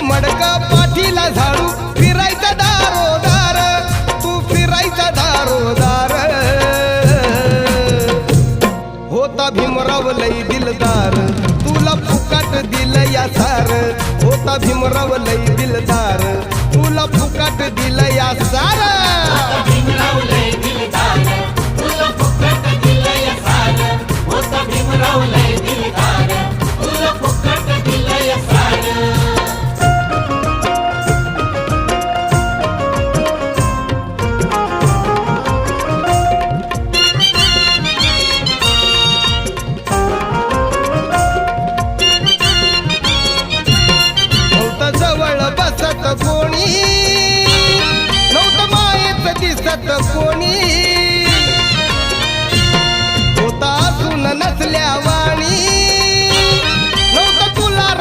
मडक पाठीला झाडू फिरायचा दारोदार तू फिरायचा दारोदार होता भीमराव लई दिलदार तुला फुकाट दिल या सार होता भीमराव लई दिलदार तुला फुकाट दिल या सार भीमराव लय दिलदार तुला फुकट दिलं या सार होता भीमराव लय दिलदार तुला फुकट दिलं या सार नव्हतं जवळ बसत कोणी नव्हतं मायेत दिसत कोणी होता असून नसल्यावर